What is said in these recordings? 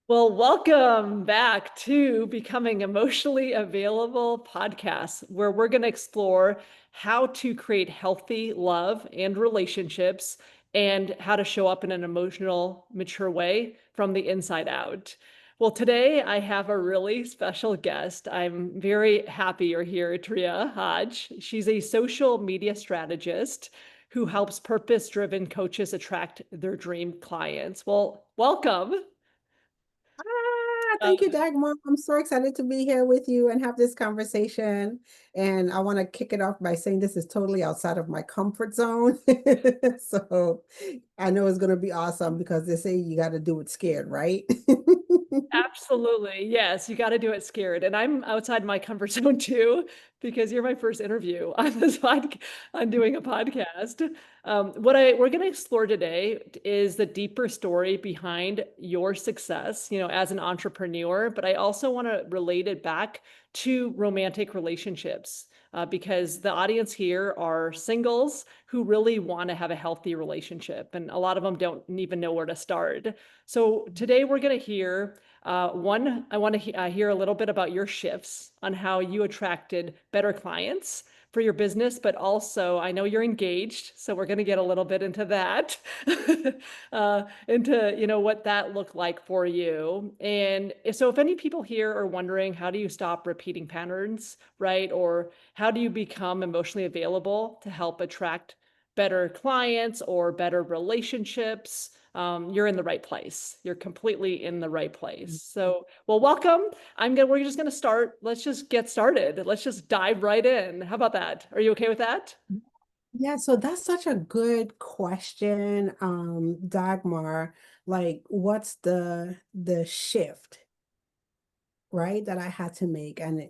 Well, welcome back to Becoming Emotionally Available podcast, where we're going to explore how to create healthy love and relationships and how to show up in an emotional, mature way from the inside out. Well, today I have a really special guest. I'm very happy you're here, Tria Hodge. She's a social media strategist who helps purpose-driven coaches attract their dream clients. Well, welcome. Thank you, Dagmar. I'm so excited to be here with you and have this conversation. And I want to kick it off by saying this is totally outside of my comfort zone. So I know it's going to be awesome because they say you got to do it scared, right? Absolutely. Yes, you got to do it scared. And I'm outside my comfort zone too, because you're my first interview on this on doing a podcast. We're going to explore today is the deeper story behind your success, as an entrepreneur, but I also want to relate it back to romantic relationships. Because the audience here are singles who really want to have a healthy relationship, and a lot of them don't even know where to start. So today we're going to hear I want to hear a little bit about your shifts on how you attracted better clients for your business, but also I know you're engaged, so we're going to get a little bit into that, into what that looked like for you. And so, if any people here are wondering, how do you stop repeating patterns, right? Or how do you become emotionally available to help attract better clients or better relationships? You're in the right place. You're completely in the right place. So, well, welcome. We're just gonna start. Let's just get started. Let's just dive right in. How about that? Are you okay with that? Yeah, so that's such a good question, Dagmar. Like, what's the shift, right, that I had to make and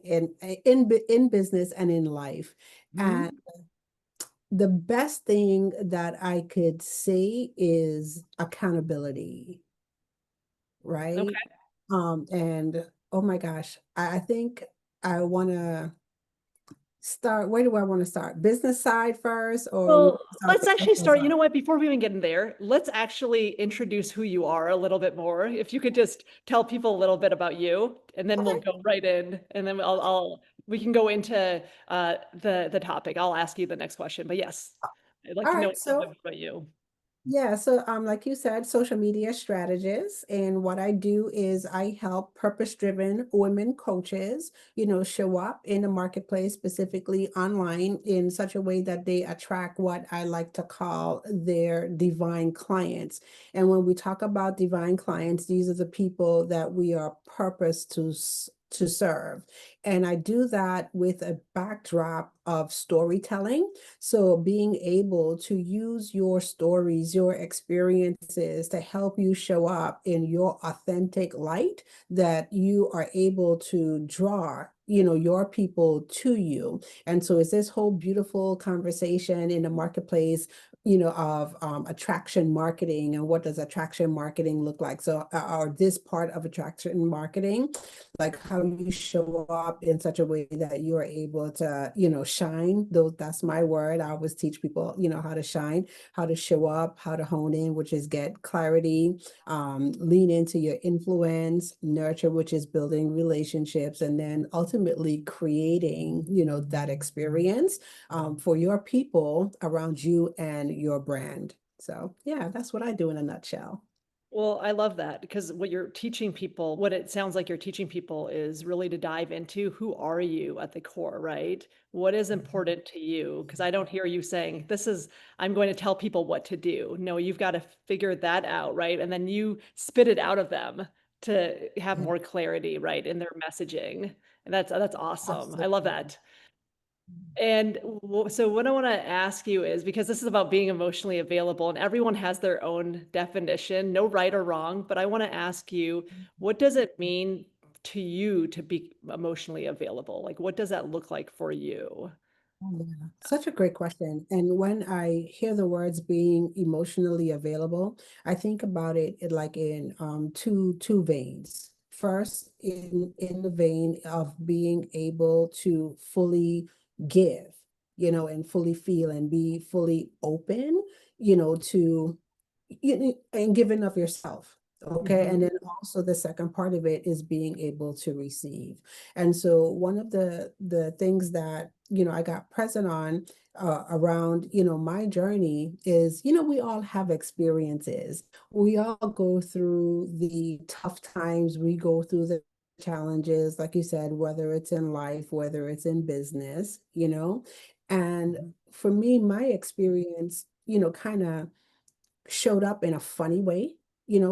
in business and in life? Mhm. The best thing that I could say is accountability, right? Okay. And oh my gosh, I think I want to start. Where do I want to start? Business side first, or we Well, wanna start let's the actually personal start. You side? know what? Before we even get in there, let's actually introduce who you are a little bit more. If you could just tell people a little bit about you, and then we'll Okay. go right in, and then we can go into the topic. I'll ask you the next question. But yes, I'd like All to know a right. little So bit about you. yeah, so like you said, social media strategist. And what I do is I help purpose-driven women coaches, show up in the marketplace, specifically online, in such a way that they attract what I like to call their divine clients. And when we talk about divine clients, these are the people that we are purposed to serve. And I do that with a backdrop of storytelling, so being able to use your stories, your experiences to help you show up in your authentic light, that you are able to draw your people to you. And so it's this whole beautiful conversation in the marketplace, of attraction marketing, and what does attraction marketing look like. So or this part of attraction marketing, like how you show up in such a way that you are able to, shine. Those, that's my word. I always teach people, how to shine, how to show up, how to hone in, which is get clarity, lean into your influence, nurture, which is building relationships, and then ultimately creating, that experience for your people around you and your brand. So yeah, that's what I do in a nutshell. Well, I love that because what you're teaching people, what it sounds like you're teaching people is really to dive into who are you at the core, right? What is important to you? Because I don't hear you saying, I'm going to tell people what to do. No, you've got to figure that out, right? And then you spit it out of them to have Yeah, more clarity, right, in their messaging. And that's awesome. I love absolutely. that. And so, what I want to ask you is, because this is about being emotionally available, and everyone has their own definition, no right or wrong, but I want to ask you, what does it mean to you to be emotionally available? Like, what does that look like for you? Oh, yeah. Such a great question. And when I hear the words being emotionally available, I think about it like in two veins. First, in the vein of being able to fully give, and fully feel and be fully open, to and giving of yourself. Okay. And Mhm. then also the second part of it is being able to receive. And so one of the things that, I got present on around, my journey is, we all have experiences. We all go through the tough times, we go through the challenges, like you said, whether it's in life, whether it's in business, And for me, my experience, kind of showed up in a funny way,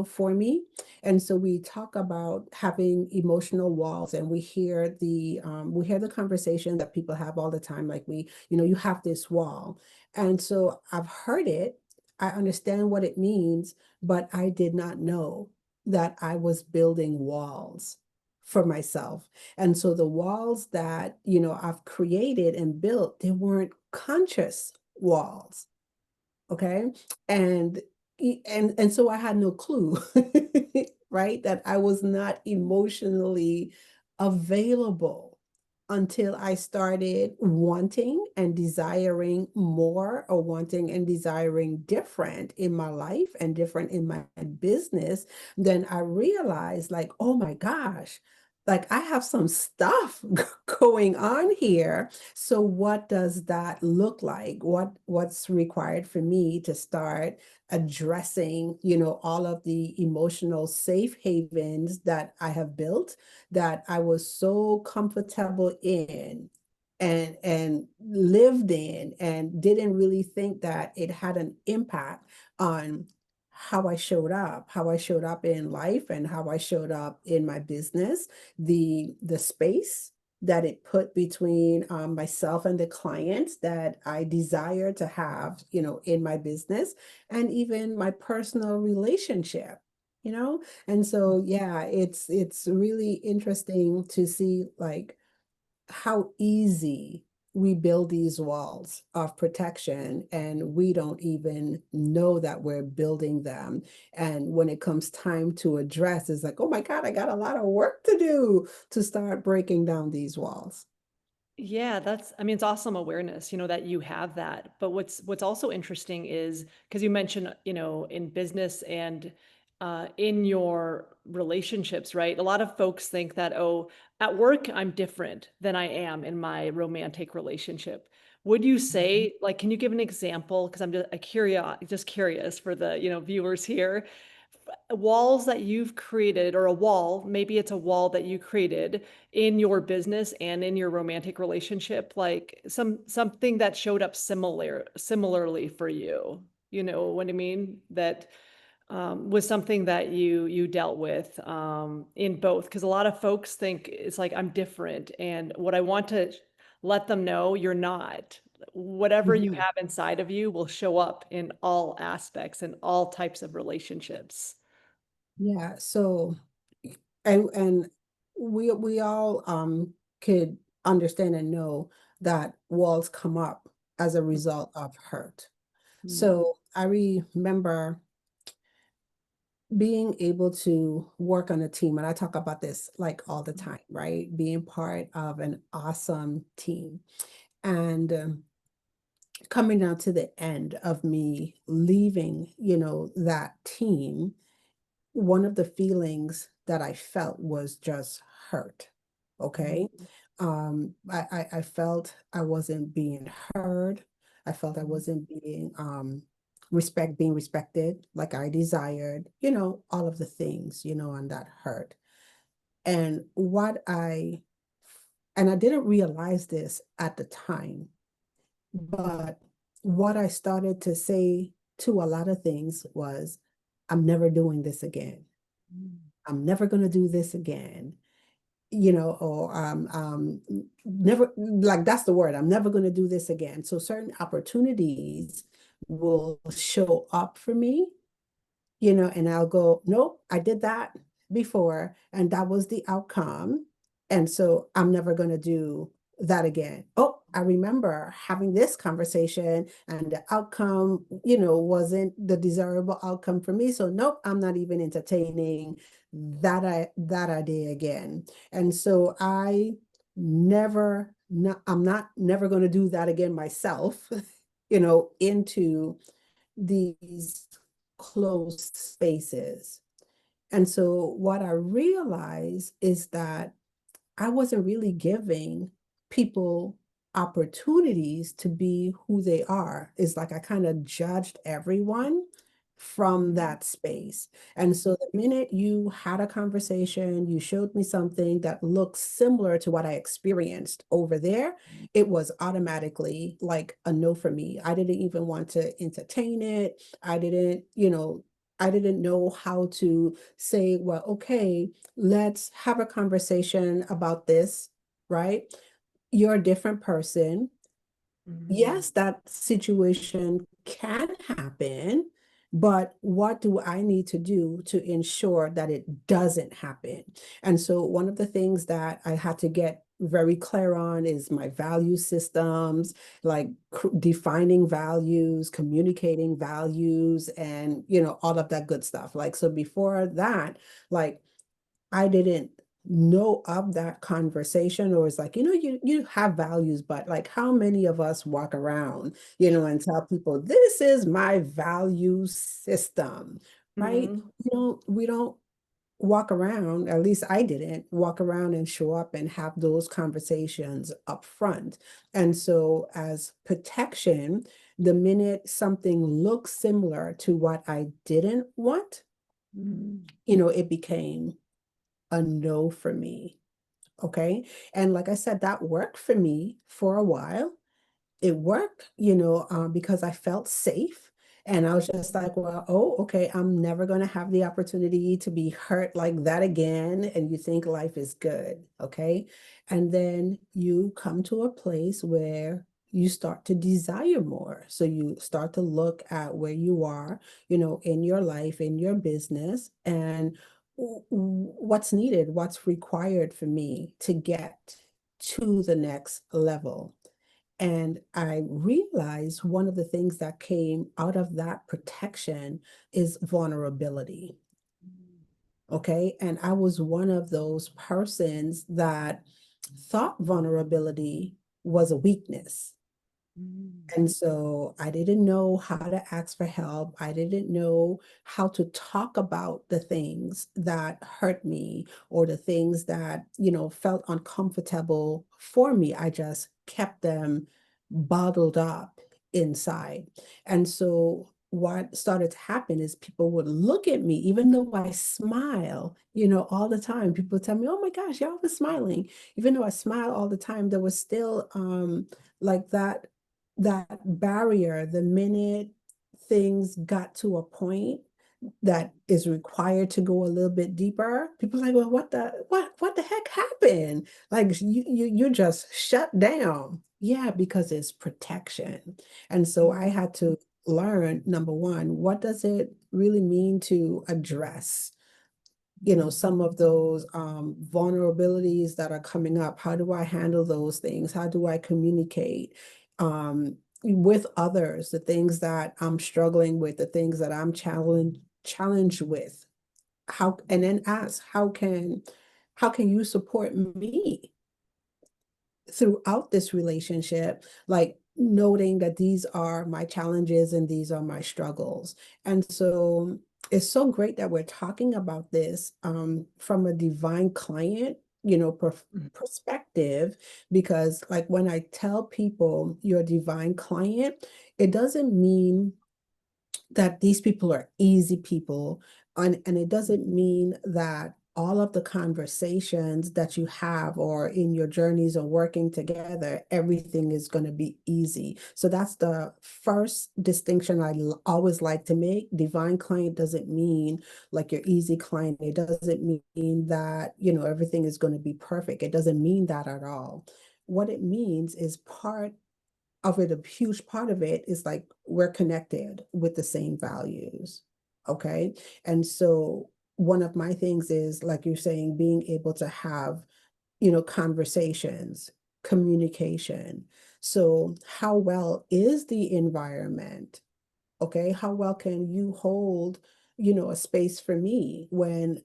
for me. And so we talk about having emotional walls, and we hear the conversation that people have all the time, like you have this wall. And so I've heard it, I understand what it means, but I did not know that I was building walls for myself. And so the walls that, I've created and built, they weren't conscious walls. Okay. And and so I had no clue, right, that I was not emotionally available until I started wanting and desiring more, or wanting and desiring different in my life and different in my business. Then I realized, like, oh my gosh, like I have some stuff going on here. So what does that look like? What's required for me to start addressing, all of the emotional safe havens that I have built, that I was so comfortable in and lived in, and didn't really think that it had an impact on how I showed up in life and how I showed up in my business, the space that it put between myself and the clients that I desire to have, in my business, and even my personal relationship, you know? And so, yeah, it's really interesting to see, like, how easy we build these walls of protection, and we don't even know that we're building them. And when it comes time to address, it's like, oh my God, I got a lot of work to do to start breaking down these walls. Yeah, I mean, it's awesome awareness, that you have that. But what's also interesting is because you mentioned, in business and in your relationships, right? A lot of folks think that, oh, at work, I'm different than I am in my romantic relationship. Would you Mhm. say, like, can you give an example? Because I'm just curious for the, viewers here. Walls that you've created, or a wall, maybe it's a wall that you created in your business and in your romantic relationship, like something that showed up similarly for you. You know what I mean? That was something that you dealt with in both, because a lot of folks think it's like I'm different, and what I want to let them know, you're not. Whatever you Mhm. have inside of you will show up in all aspects and all types of relationships. Yeah. So, and we all could understand and know that walls come up as a result of hurt. Mhm. So I remember being able to work on a team, and I talk about this like all the time, right? Being part of an awesome team. And coming down to the end of me leaving, that team, one of the feelings that I felt was just hurt. Okay. Mhm. I felt I wasn't being heard. I felt I wasn't being respected like I desired, all of the things, and that hurt. And I didn't realize this at the time, but what I started to say to a lot of things was, I'm never doing this again. Mhm. I'm never going to do this again, or never, like, that's the word. I'm never going to do this again. So certain opportunities will show up for me, and I'll go, nope, I did that before, and that was the outcome. And so I'm never going to do that again. Oh, I remember having this conversation, and the outcome, wasn't the desirable outcome for me. So nope, I'm not even entertaining that idea again. And so I'm not never going to do that again myself, into these closed spaces. And so what I realized is that I wasn't really giving people opportunities to be who they are. It's like I kind of judged everyone from that space. And so the minute you had a conversation, you showed me something that looked similar to what I experienced over there, it was automatically like a no for me. I didn't even want to entertain it. I didn't, I didn't know how to say, well, okay, let's have a conversation about this, right? You're a different person. Mhm. Yes, that situation can happen, but what do I need to do to ensure that it doesn't happen? And so one of the things that I had to get very clear on is my value systems, like defining values, communicating values, and all of that good stuff. Like, so before that, like, I didn't know of that conversation, or it's like, you have values, but like how many of us walk around, and tell people this is my value system, right? Mhm. We don't walk around, at least I didn't walk around and show up and have those conversations up front. And so as protection, the minute something looks similar to what I didn't want, Mhm. it became a no for me. Okay. And like I said, that worked for me for a while. It worked, because I felt safe. And I was just like, well, oh, okay, I'm never going to have the opportunity to be hurt like that again. And you think life is good. Okay. And then you come to a place where you start to desire more. So you start to look at where you are, in your life, in your business, and what's needed, what's required for me to get to the next level. And I realized one of the things that came out of that protection is vulnerability. Okay. And I was one of those persons that thought vulnerability was a weakness. Mhm. And so I didn't know how to ask for help. I didn't know how to talk about the things that hurt me or the things that, felt uncomfortable for me. I just kept them bottled up inside. And so what started to happen is people would look at me, even though I smile, all the time. People tell me, oh my gosh, you're always smiling. Even though I smile all the time, there was still like that barrier the minute things got to a point that is required to go a little bit deeper. People are like, well, what the heck happened? Like you just shut down. Yeah, because it's protection. And so I Mhm. had to learn, number one, what does it really mean to address some of those vulnerabilities that are coming up? How do I handle those things? How do I communicate with others, the things that I'm struggling with, the things that I'm challenged with? How, and then ask, how can you support me throughout this relationship, like noting that these are my challenges and these are my struggles. And so it's so great that we're talking about this from a divine client, perspective, because like when I tell people you're a divine client, it doesn't mean that these people are easy people. And it doesn't mean that all of the conversations that you have or in your journeys or working together, everything is going to be easy. So that's the first distinction always like to make. Divine client doesn't mean like your easy client. It doesn't mean that, everything is going to be perfect. It doesn't mean that at all. What it means is part of it, a huge part of it is like we're connected with the same values. Okay. And so one of my things is, like you're saying, being able to have, conversations, communication. So, how well is the environment? Okay, how well can you hold, a space for me when,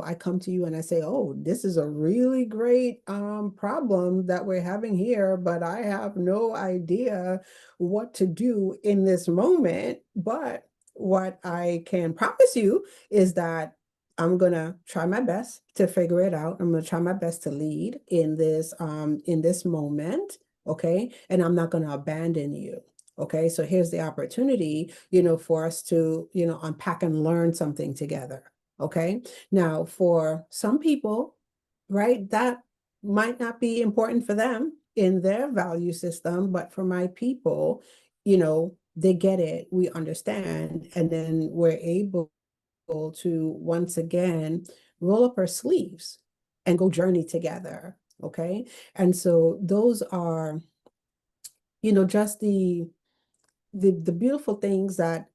I come to you and I say, oh, this is a really great problem that we're having here, but I have no idea what to do in this moment. But what I can promise you is that I'm gonna try my best to figure it out. I'm gonna try my best to lead in this moment, okay? And I'm not gonna abandon you. Okay, so here's the opportunity, for us to, unpack and learn something together. Okay. Now, for some people, right, that might not be important for them in their value system, but for my people, they get it, we understand, and then we're able to once again roll up our sleeves and go journey together. Okay. And so those are, just the beautiful things that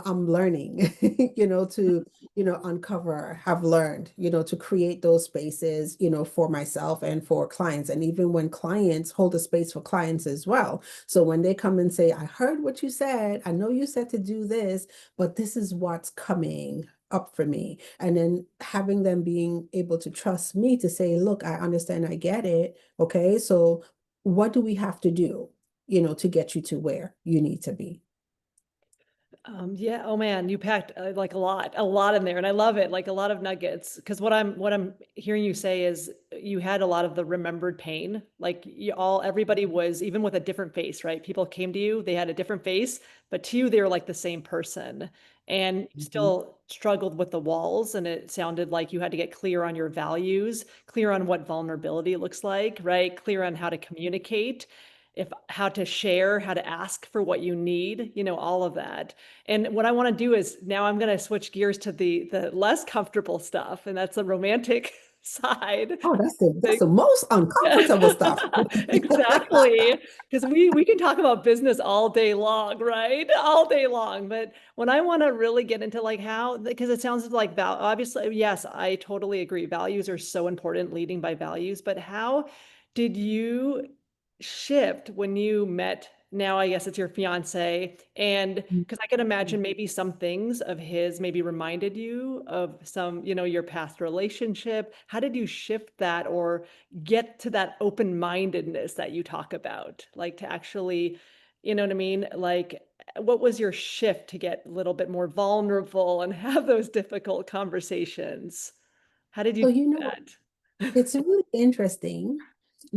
I'm learning to uncover, have learned, to create those spaces, for myself and for clients, and even when clients hold a space for clients as well. So when they come and say, I heard what you said, I know you said to do this, but this is what's coming up for me, and then having them being able to trust me to say, look, I understand, I get it. Okay, so what do we have to do, to get you to where you need to be? Yeah. Oh man, you packed like a lot in there, and I love it. Like a lot of nuggets. Because what I'm hearing you say is you had a lot of the remembered pain. Like everybody was even with a different face, right? People came to you, they had a different face, but to you they were like the same person, and you Mhm. still struggled with the walls. And it sounded like you had to get clear on your values, clear on what vulnerability looks like, right? Clear on how to communicate. If how to share, how to ask for what you need, all of that. And what I want to do is now I'm going to switch gears to the less comfortable stuff, and that's the romantic side. Oh, that's Like, the most yeah, uncomfortable stuff. exactly. Because we can talk about business all day long, right? All day long. But when I want to really get into like how, because it sounds like obviously, yes, I totally agree. Values are so important, leading by values. But how did you shift when you met? Now, I guess it's your fiance, and because I can imagine maybe some things of his maybe reminded you of some, your past relationship. How did you shift that or get to that open-mindedness that you talk about? Like to actually, you know what I mean? Like, what was your shift to get a little bit more vulnerable and have those difficult conversations? How did you So, do that? it's really interesting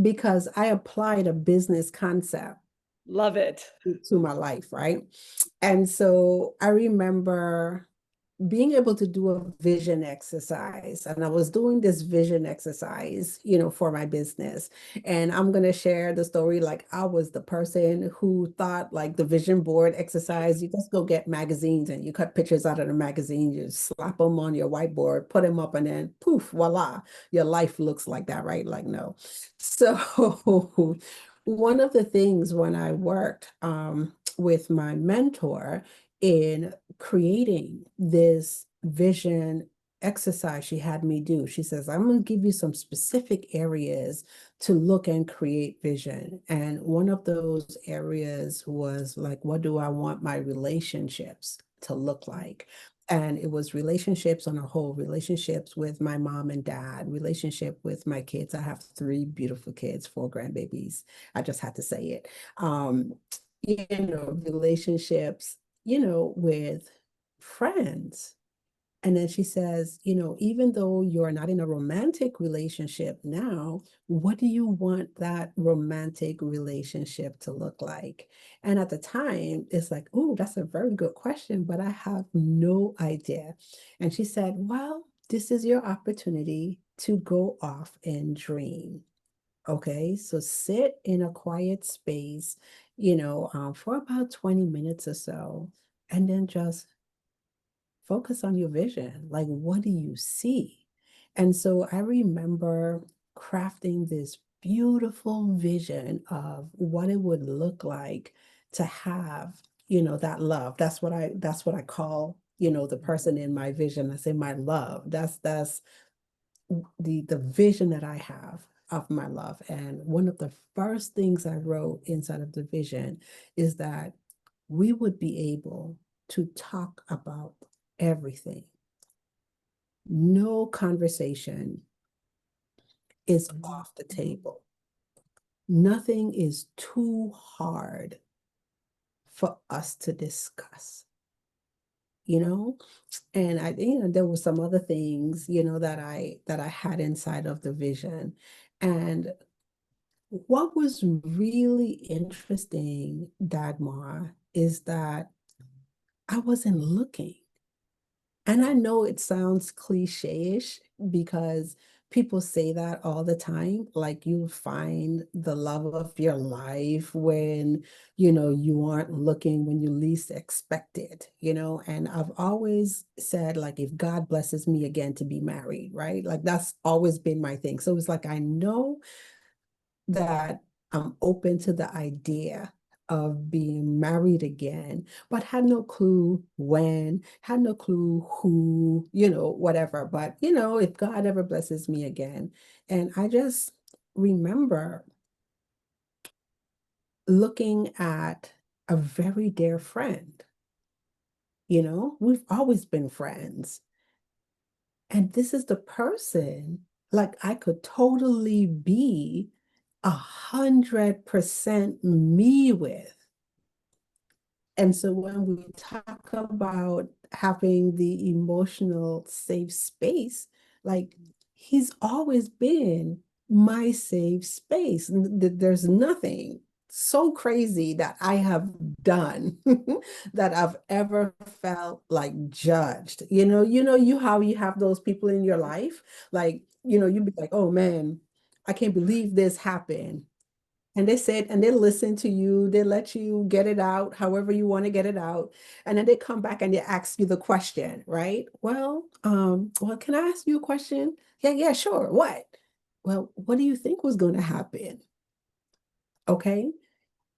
because I applied a business concept Love it. to my life, right? And so I remember being able to do a vision exercise, and I was doing this vision exercise, for my business. And I'm going to share the story. Like, I was the person who thought like the vision board exercise, you just go get magazines and you cut pictures out of the magazine, you slap them on your whiteboard, put them up, and then poof, voila, your life looks like that, right? Like, no. So one of the things when I worked with my mentor in creating this vision exercise she had me do. She says, I'm going to give you some specific areas to look and create vision. And one of those areas was like, what do I want my relationships to look like? And it was relationships on a whole, relationships with my mom and dad, relationship with my kids. I have three beautiful kids, four grandbabies. I just had to say it. Relationships, with friends. And then she says, even though you're not in a romantic relationship now, what do you want that romantic relationship to look like? And at the time, it's like, oh, that's a very good question, but I have no idea. And she said, well, this is your opportunity to go off and dream. Okay, so sit in a quiet space, for about 20 minutes or so, and then just focus on your vision. Like, what do you see? And so I remember crafting this beautiful vision of what it would look like to have, that love. That's what I call, the person in my vision. I say my love. That's the vision that I have of my love. And one of the first things I wrote inside of the vision is that we would be able to talk about everything. No conversation is off the table. Nothing is too hard for us to discuss. you know? And there were some other things, that I had inside of the vision. And what was really interesting, Dagmar, is that I wasn't looking. And I know it sounds cliche-ish because people say that all the time. Like you find the love of your life when, you aren't looking, when you least expect it, And I've always said, like, if God blesses me again to be married, right? Like that's always been my thing. So it's like I know that I'm open to the idea of being married again, but had no clue when, had no clue who, whatever. But, if God ever blesses me again. And I just remember looking at a very dear friend, we've always been friends. And this is the person, like, I could totally be 100% me with. And so when we talk about having the emotional safe space, like he's always been my safe space. There's nothing so crazy that I have done that I've ever felt like judged. You how you have those people in your life, like, you'd be like, oh man, I can't believe this happened. And they said, and they listen to you, they let you get it out however you want to get it out. And then they come back and they ask you the question, right? Well, can I ask you a question? Yeah, yeah, sure. What? Well, what do you think was going to happen? Okay.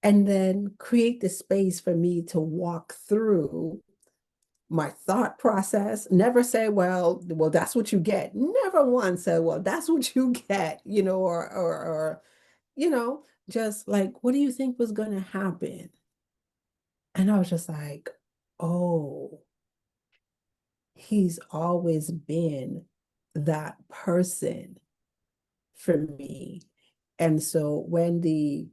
And then create the space for me to walk through my thought process. Never say, well, that's what you get. Never once say, well, that's what you get, or you know, just like, what do you think was going to happen? And I was just like, oh, he's always been that person for me. And so when the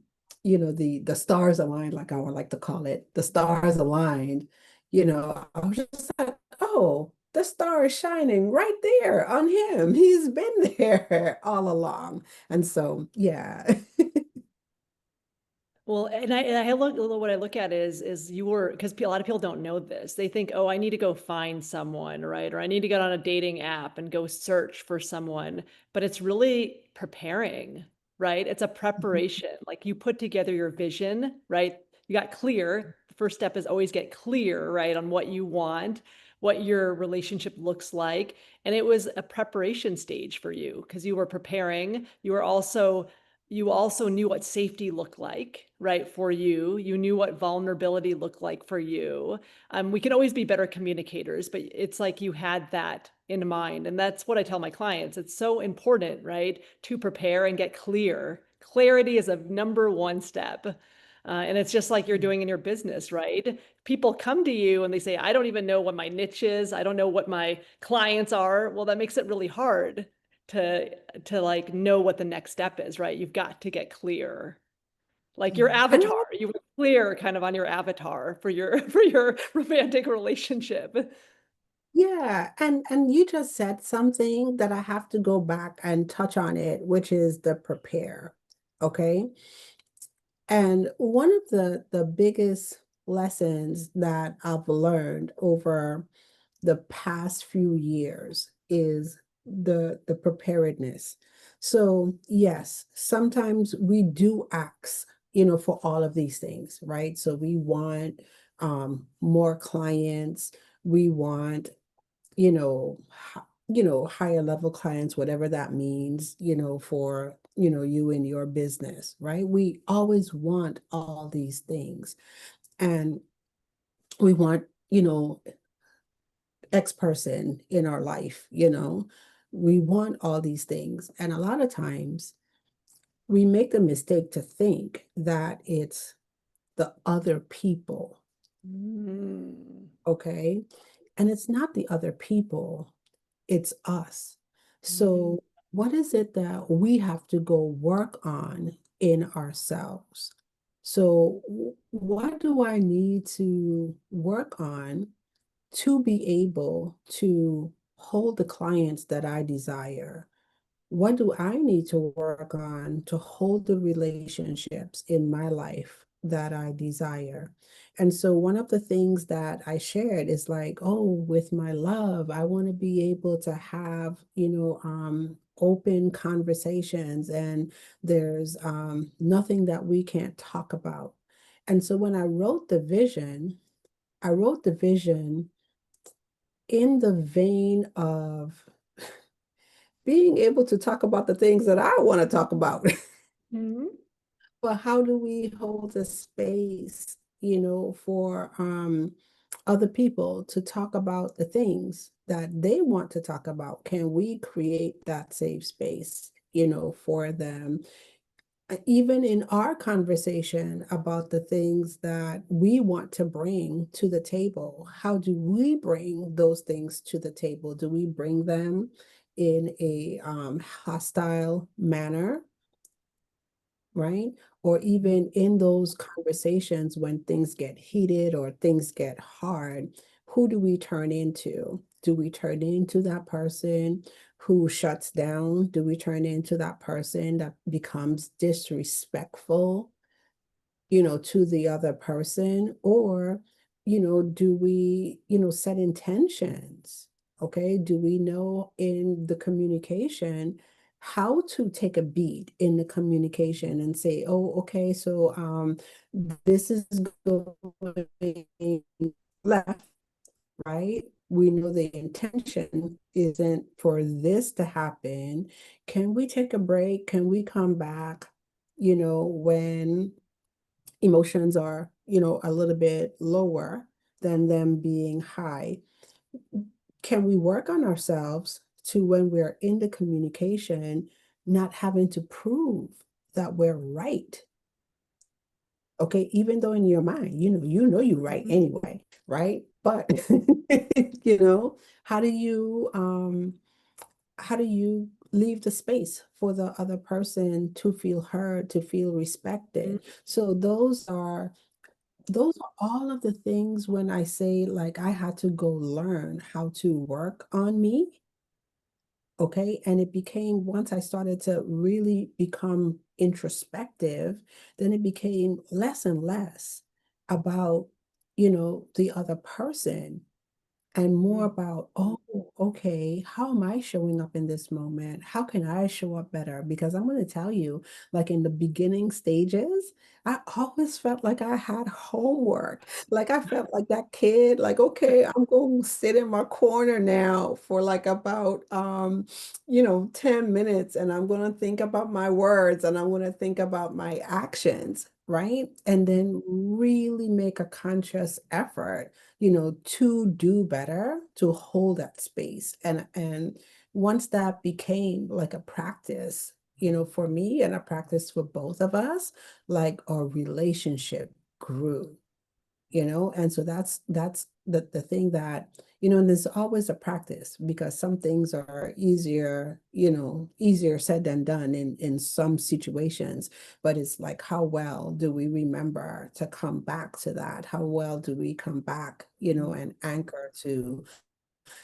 stars aligned, like I would like to call it, the stars aligned, I was just like, oh, the star is shining right there on him. He's been there all along. And so, yeah. Well, and I look what I look at is you were because a lot of people don't know this. They think, oh, I need to go find someone, right? Or I need to get on a dating app and go search for someone. But it's really preparing, right? It's a preparation. Like you put together your vision, right? You got clear. The first step is always get clear, right, on what you want, what your relationship looks like. And it was a preparation stage for you because you were preparing. You also knew what safety looked like, right, for you. You knew what vulnerability looked like for you. We can always be better communicators, but it's like you had that in mind. And that's what I tell my clients. It's so important, right, to prepare and get clear. Clarity is a number one step. And it's just like you're doing in your business, right? People come to you and they say, I don't even know what my niche is. I don't know what my clients are. Well, that makes it really hard to like know what the next step is, right? You've got to get clear. Like your Yeah. And I avatar, you were clear kind of on your avatar for your for your romantic relationship. Yeah, and you just said something that I have to go back and touch on it, which is the prepare. Okay. And one of the biggest lessons that I've learned over the past few years is the preparedness. So yes, sometimes we do ask, for all of these things, right? So we want more clients, we want higher level clients, whatever that means, for, you and your business, right? We always want all these things. And we want, X person in our life, we want all these things. And a lot of times we make the mistake to think that it's the other people, Mm. okay? And it's not the other people, it's us. Mm. So, what is it that we have to go work on in ourselves? So, what do I need to work on to be able to hold the clients that I desire, what do I need to work on to hold the relationships in my life that I desire? And so one of the things that I shared is like, oh, with my love, I want to be able to have, open conversations, and there's nothing that we can't talk about. And so when I wrote the vision in the vein of being able to talk about the things that I want to talk about. Mhm. But how do we hold a space, for other people to talk about the things that they want to talk about? Can we create that safe space, for them? Even in our conversation about the things that we want to bring to the table, how do we bring those things to the table? Do we bring them in a hostile manner, right? Or Mhm. even in those conversations when things get heated or things get hard, who do we turn into? Do we turn into that person who shuts down? Do we turn into that person that becomes disrespectful, to the other person? Or, do we, set intentions? Okay. Do we know in the communication how to take a beat in the communication and say, oh, okay, so this is going left, right? We know the intention isn't for this to happen. Can we take a break? Can we come back, when emotions are, a little bit lower than them being high? Can we work on ourselves to when we're in the communication, not having to prove that we're right? Okay, even though in your mind, you're right Mhm. anyway, right? But you know, how do you leave the space for the other person to feel heard, to feel respected? So those are all of the things when I say, like, I had to go learn how to work on me. Okay. And it became, once I started to really become introspective, then it became less and less about, the other person, and more Mhm. about, oh, okay, how am I showing up in this moment? How can I show up better? Because I'm going to tell you, like in the beginning stages, I always felt like I had homework. Like I felt like that kid, like, okay, I'm going to sit in my corner now for like about 10 minutes, and I'm going to think about my words, and I'm going to think about my actions, right? And then really make a conscious effort, to do better, to hold that space. And once that became like a practice, for me, and a practice for both of us, like our relationship grew, and so that's the thing that, and there's always a practice, because some things are easier said than done in some situations. But it's like, how well do we remember to come back to that? How well do we come back, and anchor to,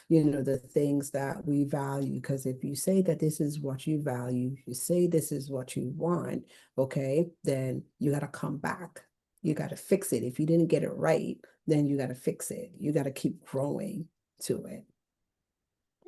the things that we value? Because if you say that this is what you value, you say this is what you want, okay, then you got to come back. You got to fix it. If you didn't get it right, then you got to fix it. You got to keep growing to it.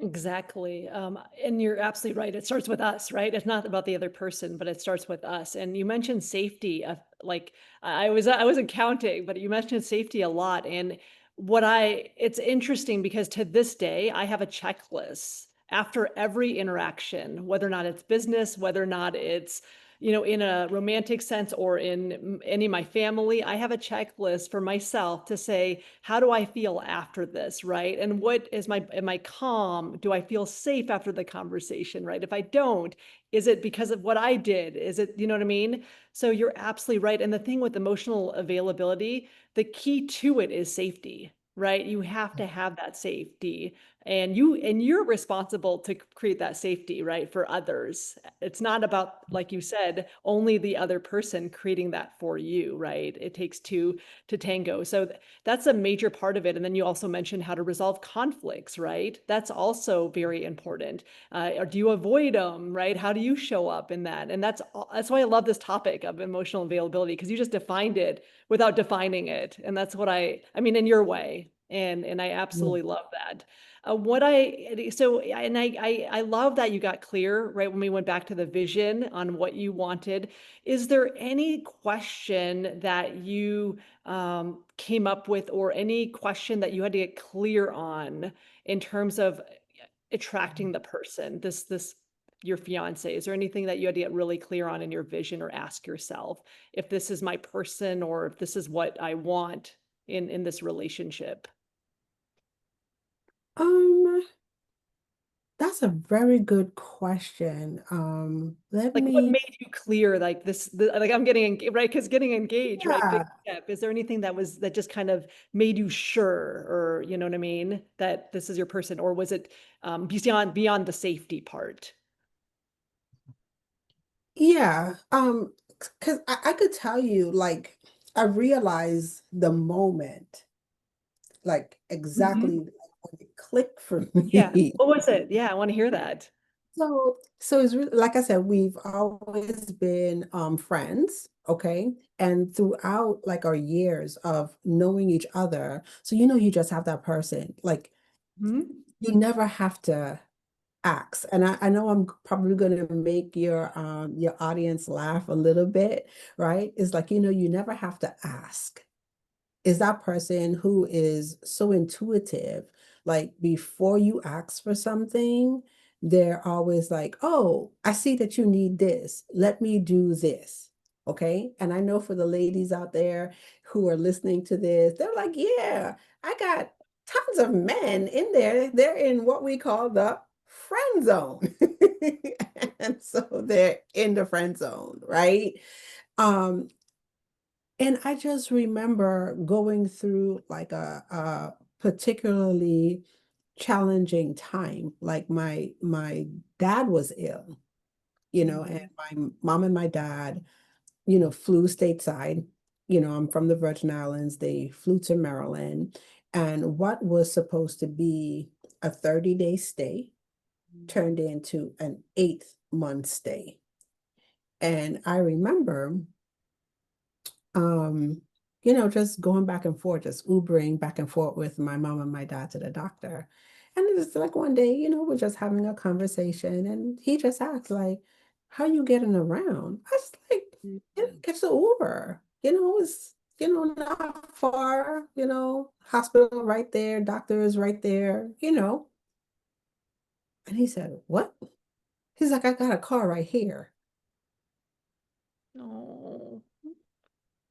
Exactly. And you're absolutely right. It starts with us, right? It's not about the other person, but it starts with us. And you mentioned safety. Like I wasn't counting, but you mentioned safety a lot. And it's interesting because to this day, I have a checklist after every interaction, whether or not it's business, whether or not it's, in a romantic sense or in any of my family, I have a checklist for myself to say, how do I feel after this, right? And am I calm? Do I feel safe after the conversation, right? If I don't, is it because of what I did? Is it, you know what I mean? So you're absolutely right. And the thing with emotional availability, the key to it is safety, right? You have to have that safety. and you're responsible to create that safety, right, for others. It's not about, like you said, only the other person creating that for you, right? It takes two to tango. So that's a major part of it. And then you also mentioned how to resolve conflicts, right? That's also very important. Or do you avoid them, right? How do you show up in that? And that's why I love this topic of emotional availability, because you just defined it without defining it. And that's what I mean, in your way. And I Yeah. absolutely love that. What I so and I love that you got clear right when we went back to the vision on what you wanted. Is there any question that you came up with, or any question that you had to get clear on in terms of attracting the person, this your fiance? Is there anything that you had to get really clear on in your vision, or ask yourself if this is my person, or if this is what I want in this relationship? Um, that's a very good question. Let Like, what me, made you clear, like, like, I'm getting right, because getting engaged, right, big yeah, step. Is there anything that just kind of made you sure, or you know what I mean, that this is your person, or was it beyond the safety part? yeah. Because I could tell you, like, I realized the moment, like exactly Mhm. when it clicked for Yeah. me. What was it? Yeah, I want to hear that. So it's really, like I said, we've always been friends, okay? And throughout like our years of knowing each other, so you just have that person. Like Mhm. you never have to ask. And I know I'm probably gonna make your audience laugh a little bit, right? It's like, you never have to ask. Is that person who is so intuitive, like before you ask for something, they're always like, oh, I see that you need this. Let me do this. Okay. And I know for the ladies out there who are listening to this, they're like, yeah, I got tons of men in there. They're in what we call the friend zone. And so they're in the friend zone, right? Um, and I just remember going through like a particularly challenging time. Like my dad was ill, and Mhm. my mom and my dad, flew stateside. I'm from the Virgin Islands. They flew to Maryland, and what was supposed to be a 30-day stay turned into an 8-month stay. And I remember um, just going back and forth, just Ubering back and forth with my mom and my dad to the doctor. And it was like one day, we're just having a conversation and he just asked, like, how you getting around? I was like, Mhm. catch the Uber. It's, not far, hospital right there, doctor is right there. And he said, what? He's like, I got a car right here. Oh.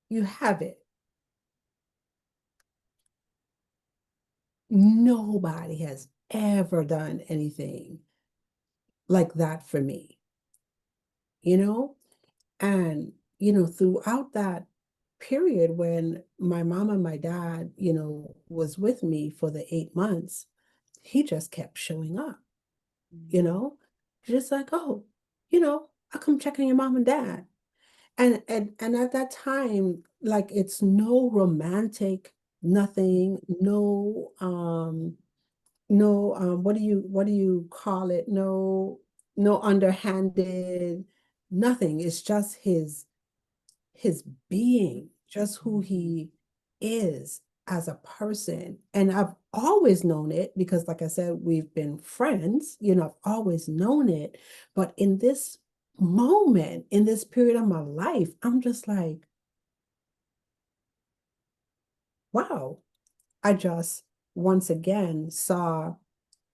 You have it. Nobody has ever done anything like that for me, you know? And, throughout that period when my mom and my dad, was with me for the 8 months, he just kept showing up, you Mhm. know? Just like, oh, I come checking your mom and dad. And at that time, like it's no romantic, nothing, no, what do you call it? No underhanded, nothing. It's just his being, just who he is as a person. And I've always known it because, like I said, we've been friends, I've always known it. But in this moment, in this period of my life, I'm just like, wow, I just once again saw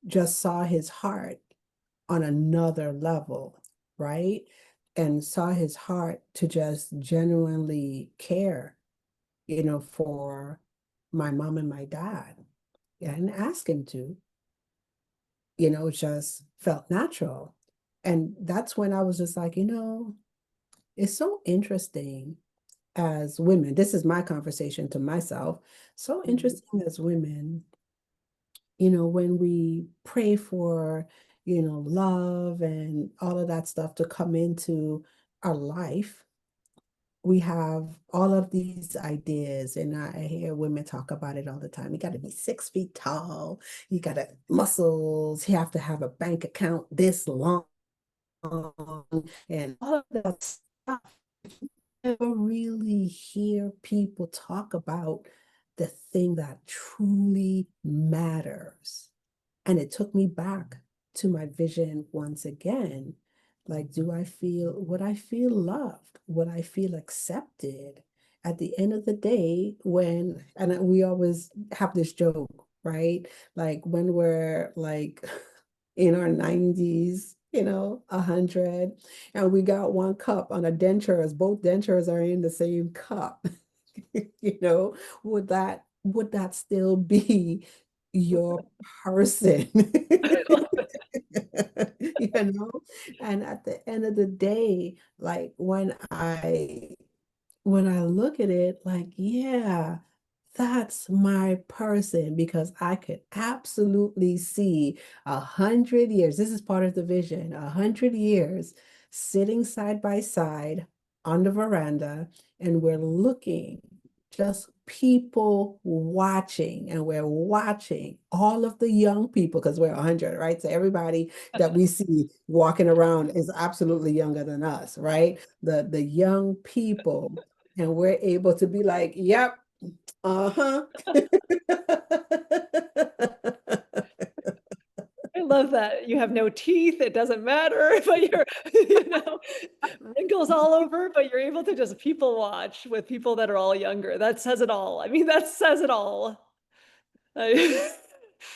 his heart on another level, right? And saw his heart to just genuinely care, for my mom and my dad. Yeah, I didn't ask him to, it just felt natural. And that's when I was just like, it's so interesting as women. This is my conversation to myself. So Mhm. interesting as women when we pray for, love and all of that stuff to come into our life, we have all of these ideas, and I hear women talk about it all the time. You got to be 6 feet tall, you got to muscles, you have to have a bank account this long, and all of that stuff. Never really hear people talk about the thing that truly matters. And it took me back to my vision once again. Like, would I feel loved? Would I feel accepted? At the end of the day, we always have this joke, right? Like when we're like in our 90s, 100, and we got one cup on a dentures, both dentures are in the same cup. you know, would that still be your person? I love it. you know and at the end of the day, like when I look at it, like, yeah, that's my person, because I could absolutely see 100 years. This is part of the vision, 100 years sitting side by side on the veranda, and we're looking, just people watching, and we're watching all of the young people, because we're 100, right? So everybody that we see walking around is absolutely younger than us, right? The young people, and we're able to be like, yep, uh-huh. I love that. You have no teeth, it doesn't matter, but you're, wrinkles all over, but you're able to just people watch with people that are all younger. That says it all. I mean, that says it all. I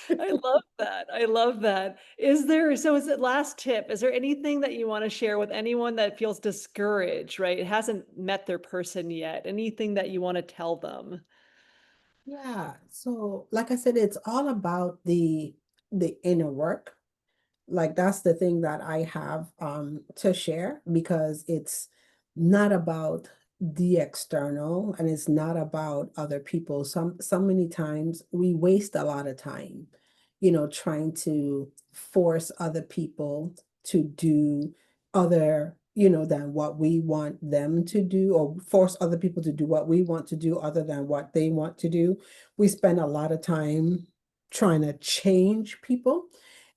I love that. I love that. Is it last tip, is there anything that you wanna share with anyone that feels discouraged, right? It hasn't met their person yet. Anything that you wanna tell them? Yeah, so like I said, it's all about the inner work. Like that's the thing that I have to share, because it's not about the external, and it's not about other people. So many times we waste a lot of time, trying to force other people to do other, than what we want them to do, or force other people to do what we want to do other than what they want to do. We spend a lot of time trying to change people,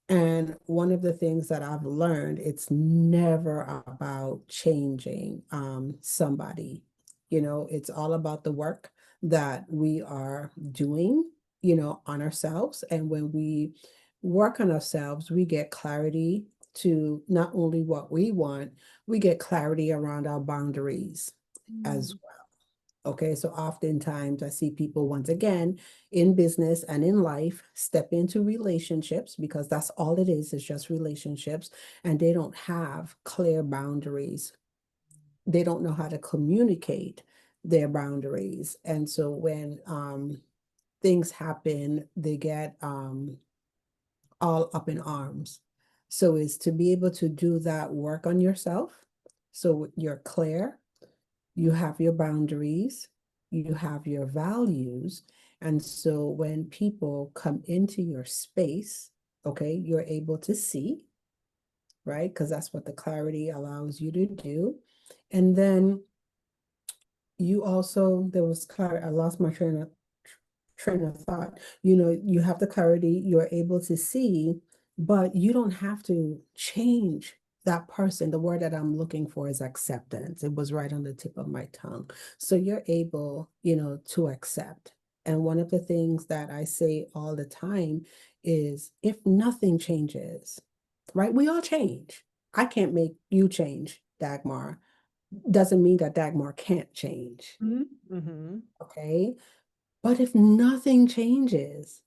and one of the things that I've learned, it's never about changing somebody. It's all about the work that we are doing, on ourselves. And when we work on ourselves, we get clarity to not only what we want, we get clarity around our boundaries as Mm. well. Okay, so oftentimes I see people, once again, in business and in life, step into relationships, because that's all it is just relationships, and they don't have clear boundaries. They don't know how to communicate their boundaries. And so when things happen, they get all up in arms. So it's to be able to do that work on yourself, so you're clear, you have your boundaries, you have your values. And so when people come into your space, okay, you're able to see, right? Because that's what the clarity allows you to do. And then you also, there was clarity, I lost my train of thought. You have the clarity, you're able to see, but you don't have to change that person. The word that I'm looking for is acceptance. It was right on the tip of my tongue. So you're able, to accept. And one of the things that I say all the time is, if nothing changes, right? We all change. I can't make you change, Dagmar. Doesn't mean that Dagmar can't change. Mhm, mhm. Okay. But if nothing changes,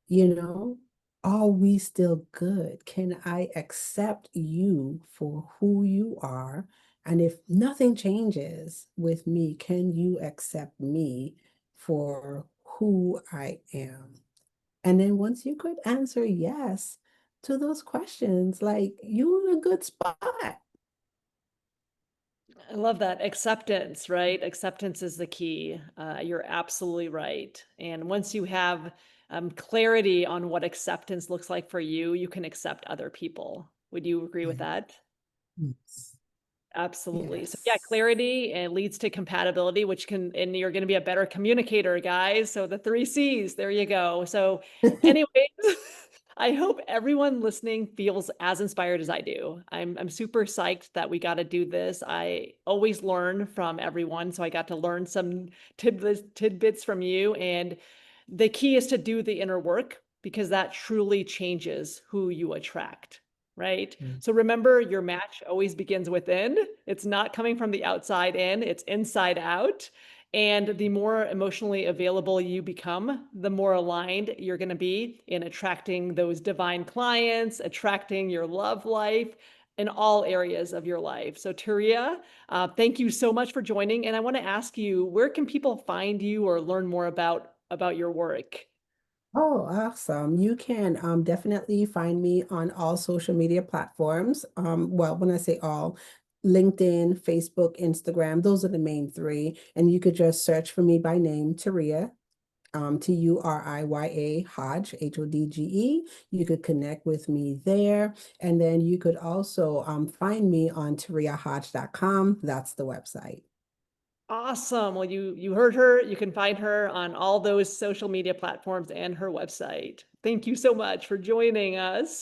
you know, are we still good? Can I accept you for who you are? And if nothing changes with me, can you accept me for who I am? And then once you could answer yes to those questions, like, you're in a good spot. I love that. Acceptance, right? Acceptance is the key. You're absolutely right. And once you have clarity on what acceptance looks like for you, you can accept other people. Would you agree with Yeah. that? Yes. Absolutely. So yeah, Yes. clarity and leads to compatibility, which can, and you're going to be a better communicator, guys. So the 3 C's, there you go. So anyways, I hope everyone listening feels as inspired as I do. I'm super psyched that we got to do this. I always learn from everyone, so I got to learn some tidbits from you. And the key is to do the inner work because that truly changes who you attract, right? Mm. So remember, your match always begins within. It's not coming from the outside in, it's inside out. And the more emotionally available you become, the more aligned you're going to be in attracting those divine clients, attracting your love life in all areas of your life. So, Turia, thank you so much for joining. And I want to ask you, where can people find you or learn more about your work? Oh, awesome. You can definitely find me on all social media platforms. Well, when I say all, LinkedIn, Facebook, Instagram, those are the main three. And you could just search for me by name, Turiya, Turiya Hodge, Hodge. You could connect with me there. And then you could also find me on turiyahodge.com. That's the website. Awesome. Well, you heard her. You can find her on all those social media platforms and her website. Thank you so much for joining us.